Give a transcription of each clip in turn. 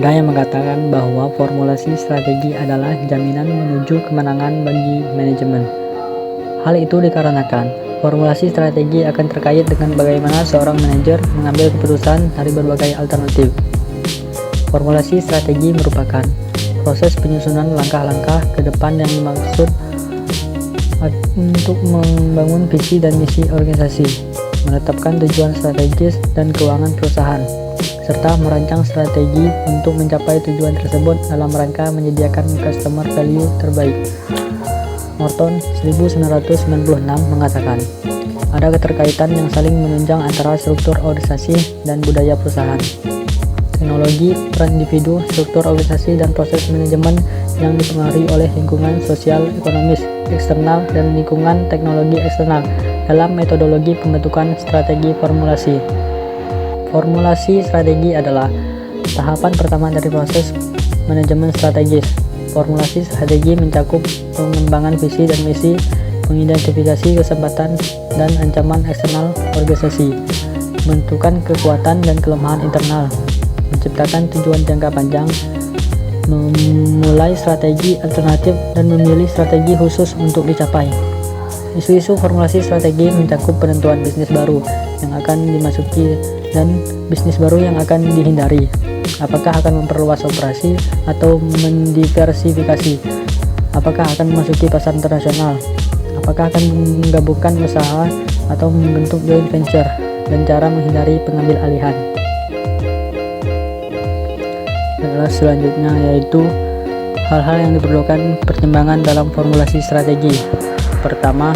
Ada yang mengatakan bahwa formulasi strategi adalah jaminan menuju kemenangan bagi manajemen. Hal itu dikarenakan formulasi strategi akan terkait dengan bagaimana seorang manajer mengambil keputusan dari berbagai alternatif. Formulasi strategi merupakan proses penyusunan langkah-langkah ke depan yang dimaksud untuk membangun visi dan misi organisasi, menetapkan tujuan strategis dan keuangan perusahaan, serta merancang strategi untuk mencapai tujuan tersebut dalam rangka menyediakan customer value terbaik. Morton 1996 mengatakan, ada keterkaitan yang saling menunjang antara struktur organisasi dan budaya perusahaan, teknologi, peran individu, struktur organisasi, dan proses manajemen yang dipengaruhi oleh lingkungan sosial, ekonomis, eksternal, dan lingkungan teknologi eksternal dalam metodologi pembentukan strategi formulasi. Formulasi strategi adalah tahapan pertama dari proses manajemen strategis. Formulasi strategi mencakup pengembangan visi dan misi, mengidentifikasi kesempatan dan ancaman eksternal organisasi, menentukan kekuatan dan kelemahan internal, menciptakan tujuan jangka panjang, memulai strategi alternatif, dan memilih strategi khusus untuk dicapai. Isu-isu formulasi strategi mencakup penentuan bisnis baru yang akan dimasuki dan bisnis baru yang akan dihindari. Apakah akan memperluas operasi atau mendiversifikasi? Apakah akan memasuki pasar internasional? Apakah akan menggabungkan usaha atau membentuk joint venture? Dan cara menghindari pengambil alihan. Selanjutnya yaitu hal-hal yang diperlukan pertimbangan dalam formulasi strategi. Pertama,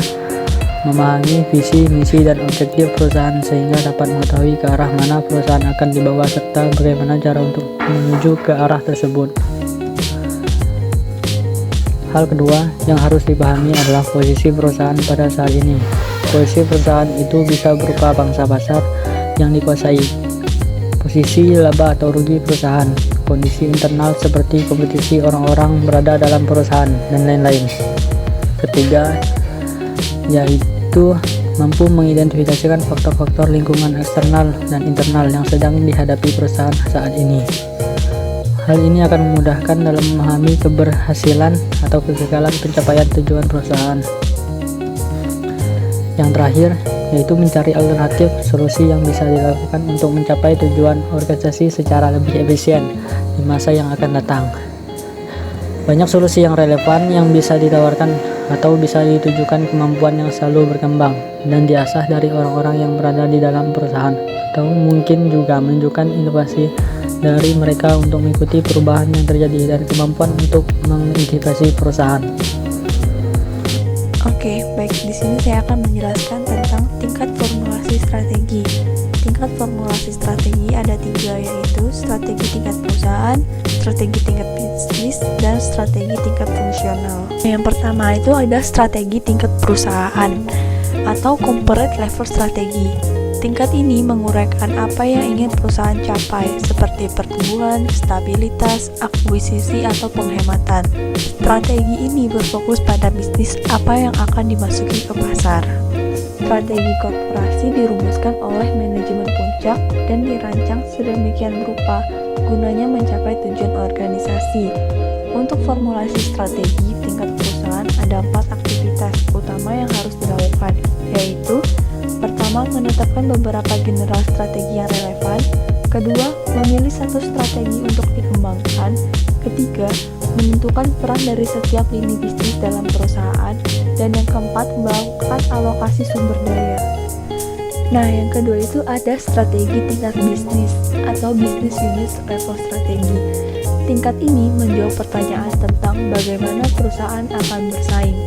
memahami visi, misi, dan objektif perusahaan sehingga dapat mengetahui ke arah mana perusahaan akan dibawa serta bagaimana cara untuk menuju ke arah tersebut. Hal kedua yang harus dipahami adalah posisi perusahaan pada saat ini. Posisi perusahaan itu bisa berupa pangsa pasar yang dikuasai, posisi laba atau rugi perusahaan, kondisi internal seperti kompetisi orang-orang berada dalam perusahaan, dan lain-lain. Ketiga, yaitu mampu mengidentifikasikan faktor-faktor lingkungan eksternal dan internal yang sedang dihadapi perusahaan saat ini. Hal ini akan memudahkan dalam memahami keberhasilan atau kegagalan pencapaian tujuan perusahaan. Yang terakhir, yaitu mencari alternatif solusi yang bisa dilakukan untuk mencapai tujuan organisasi secara lebih efisien di masa yang akan datang. Banyak solusi yang relevan yang bisa ditawarkan atau bisa ditujukan kemampuan yang selalu berkembang dan diasah dari orang-orang yang berada di dalam perusahaan, atau mungkin juga menunjukkan inovasi dari mereka untuk mengikuti perubahan yang terjadi dan kemampuan untuk mengintegrasi perusahaan. Oke, baik, di sini saya akan menjelaskan tentang tingkat formulasi strategi. Tingkat formulasi strategi ada 3, yaitu strategi tingkat perusahaan, strategi tingkat bisnis, dan strategi tingkat fungsional. Yang pertama itu ada strategi tingkat perusahaan atau corporate level strategi. Tingkat ini menguraikan apa yang ingin perusahaan capai, seperti pertumbuhan, stabilitas, akuisisi, atau penghematan. Strategi ini berfokus pada bisnis apa yang akan dimasuki ke pasar. Strategi korporasi dirumuskan oleh manajemen puncak dan dirancang sedemikian rupa gunanya mencapai tujuan organisasi. Untuk formulasi strategi tingkat perusahaan ada 4 aktivitas utama yang harus dilakukan, yaitu pertama, menetapkan beberapa general strategi yang relevan. Kedua, memilih satu strategi untuk dikembangkan. Ketiga, menentukan peran dari setiap lini bisnis dalam perusahaan. Dan yang keempat, melakukan alokasi sumber daya. Nah, yang kedua itu ada strategi tingkat bisnis atau business unit level strategi. Tingkat ini menjawab pertanyaan tentang bagaimana perusahaan akan bersaing.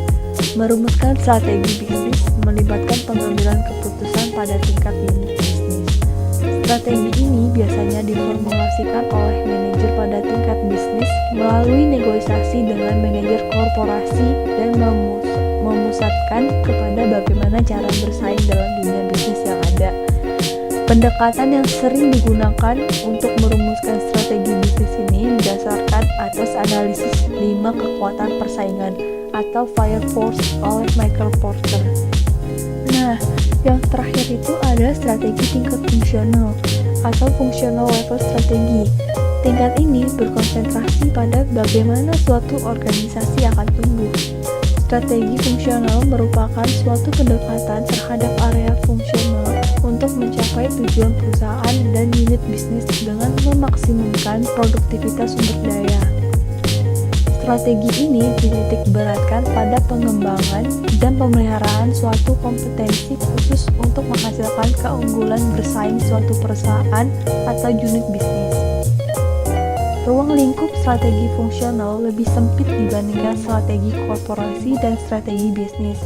Merumuskan strategi bisnis melibatkan pengambilan keputusan pada tingkat unit bisnis. Strategi ini biasanya diformulasikan oleh manajer pada tingkat bisnis melalui negosiasi dengan manajer korporasi dan memusatkan kepada bagaimana cara bersaing dalam dunia bisnis yang ada. Pendekatan yang sering digunakan untuk merumuskan strategi bisnis ini didasarkan atas analisis 5 kekuatan persaingan atau Fire Force oleh Michael Porter. Nah, yang terakhir itu ada strategi tingkat fungsional atau functional level strategi. Tingkat ini berkonsentrasi pada bagaimana suatu organisasi akan tumbuh. Strategi fungsional merupakan suatu pendekatan terhadap area fungsional untuk mencapai tujuan perusahaan dan unit bisnis dengan memaksimumkan produktivitas sumber daya. Strategi ini dititik beratkan pada pengembangan dan pemeliharaan suatu kompetensi khusus untuk menghasilkan keunggulan bersaing suatu perusahaan atau unit bisnis. Ruang lingkup strategi fungsional lebih sempit dibandingkan strategi korporasi dan strategi bisnis.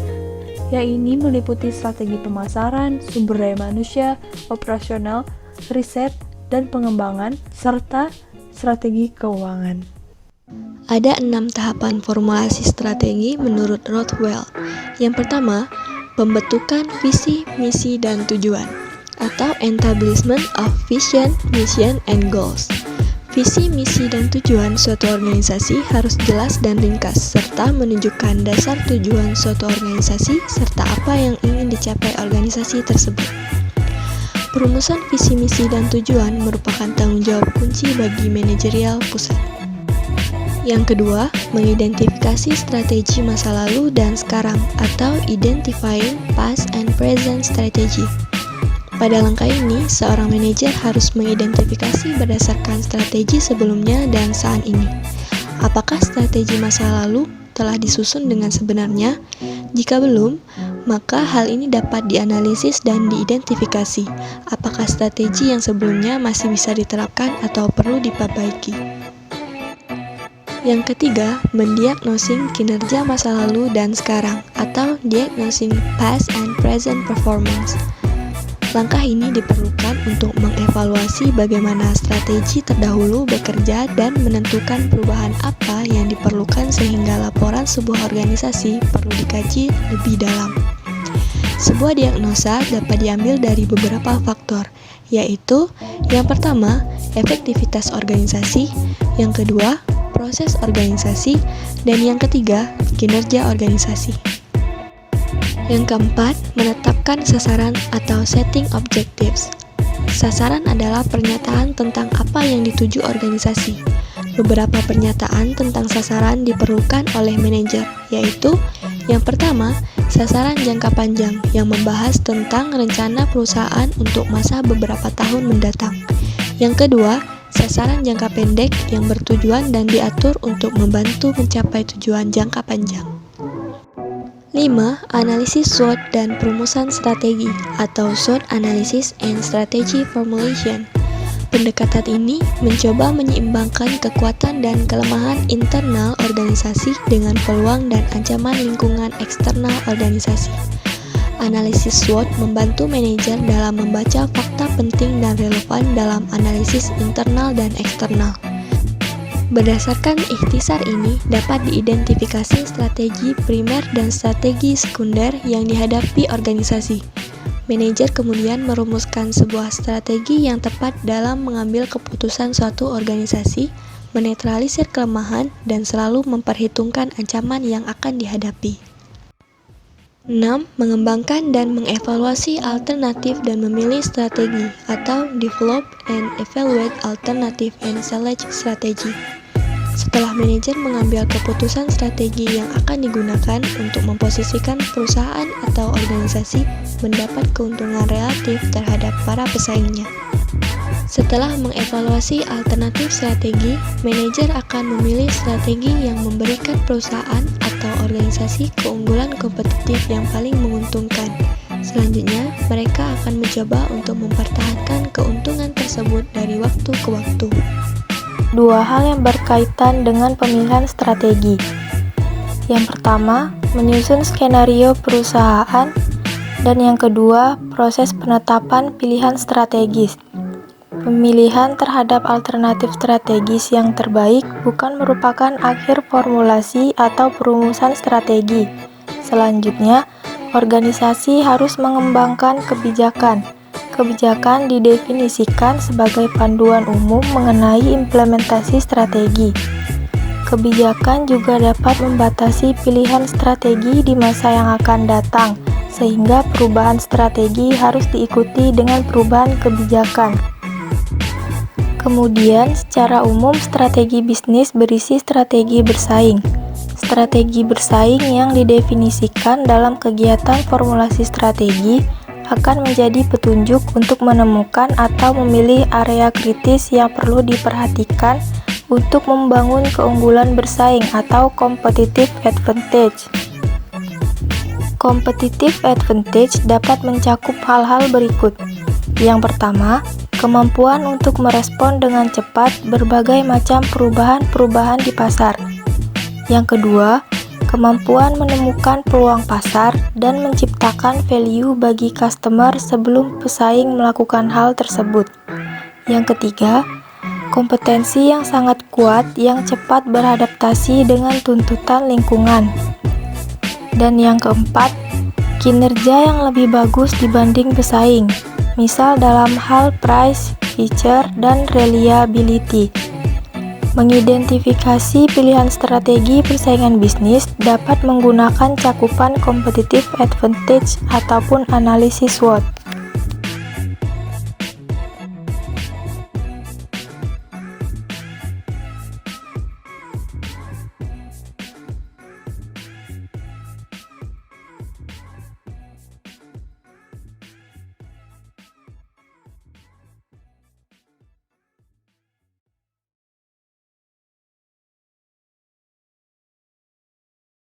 Yaitu meliputi strategi pemasaran, sumber daya manusia, operasional, riset, dan pengembangan, serta strategi keuangan. Ada 6 tahapan formulasi strategi menurut Rothwell. Yang pertama, pembentukan visi, misi, dan tujuan, atau establishment of vision, mission, and goals. Visi, misi, dan tujuan suatu organisasi harus jelas dan ringkas, serta menunjukkan dasar tujuan suatu organisasi serta apa yang ingin dicapai organisasi tersebut. Perumusan visi, misi, dan tujuan merupakan tanggung jawab kunci bagi manajerial pusat. Yang kedua, mengidentifikasi strategi masa lalu dan sekarang, atau identifying past and present strategy. Pada langkah ini, seorang manajer harus mengidentifikasi berdasarkan strategi sebelumnya dan saat ini. Apakah strategi masa lalu telah disusun dengan sebenarnya? Jika belum, maka hal ini dapat dianalisis dan diidentifikasi. Apakah strategi yang sebelumnya masih bisa diterapkan atau perlu diperbaiki? Yang ketiga, mendiagnosing kinerja masa lalu dan sekarang, atau diagnosing past and present performance. Langkah ini diperlukan untuk mengevaluasi bagaimana strategi terdahulu bekerja dan menentukan perubahan apa yang diperlukan sehingga laporan sebuah organisasi perlu dikaji lebih dalam. Sebuah diagnosa dapat diambil dari beberapa faktor, yaitu yang pertama, efektivitas organisasi, yang kedua, proses organisasi, dan yang ketiga, kinerja organisasi. Yang keempat, menetapkan sasaran atau setting objectives. Sasaran adalah pernyataan tentang apa yang dituju organisasi. Beberapa pernyataan tentang sasaran diperlukan oleh manajer, yaitu yang pertama, sasaran jangka panjang yang membahas tentang rencana perusahaan untuk masa beberapa tahun mendatang. Yang kedua, sasaran jangka pendek yang bertujuan dan diatur untuk membantu mencapai tujuan jangka panjang. 5. Analisis SWOT dan perumusan strategi, atau SWOT Analysis and Strategy Formulation. Pendekatan ini mencoba menyeimbangkan kekuatan dan kelemahan internal organisasi dengan peluang dan ancaman lingkungan eksternal organisasi. Analisis SWOT membantu manajer dalam membaca fakta penting dan relevan dalam analisis internal dan eksternal. Berdasarkan ikhtisar ini, dapat diidentifikasi strategi primer dan strategi sekunder yang dihadapi organisasi. Manajer kemudian merumuskan sebuah strategi yang tepat dalam mengambil keputusan suatu organisasi, menetralisir kelemahan, dan selalu memperhitungkan ancaman yang akan dihadapi. 6. Mengembangkan dan mengevaluasi alternatif dan memilih strategi, atau develop and evaluate alternative and select strategy. Setelah manajer mengambil keputusan strategi yang akan digunakan untuk memposisikan perusahaan atau organisasi mendapat keuntungan relatif terhadap para pesaingnya. Setelah mengevaluasi alternatif strategi, manajer akan memilih strategi yang memberikan perusahaan atau organisasi keunggulan kompetitif yang paling menguntungkan. Selanjutnya, mereka akan mencoba untuk mempertahankan keuntungan tersebut dari waktu ke waktu. 2 hal yang berkaitan dengan pemilihan strategi. Yang pertama, menyusun skenario perusahaan, dan yang kedua, proses penetapan pilihan strategis. Pemilihan terhadap alternatif strategis yang terbaik bukan merupakan akhir formulasi atau perumusan strategi. Selanjutnya, organisasi harus mengembangkan kebijakan. Kebijakan didefinisikan sebagai panduan umum mengenai implementasi strategi. Kebijakan juga dapat membatasi pilihan strategi di masa yang akan datang, sehingga perubahan strategi harus diikuti dengan perubahan kebijakan. Kemudian, secara umum strategi bisnis berisi strategi bersaing. Strategi bersaing yang didefinisikan dalam kegiatan formulasi strategi akan menjadi petunjuk untuk menemukan atau memilih area kritis yang perlu diperhatikan untuk membangun keunggulan bersaing atau competitive advantage. Competitive advantage dapat mencakup hal-hal berikut. Yang pertama, kemampuan untuk merespon dengan cepat berbagai macam perubahan-perubahan di pasar. Yang kedua, kemampuan menemukan peluang pasar dan menciptakan value bagi customer sebelum pesaing melakukan hal tersebut. Yang ketiga, kompetensi yang sangat kuat yang cepat beradaptasi dengan tuntutan lingkungan. Dan yang keempat, kinerja yang lebih bagus dibanding pesaing, misal dalam hal price, feature, dan reliability. Mengidentifikasi pilihan strategi persaingan bisnis dapat menggunakan cakupan competitive advantage ataupun analisis SWOT.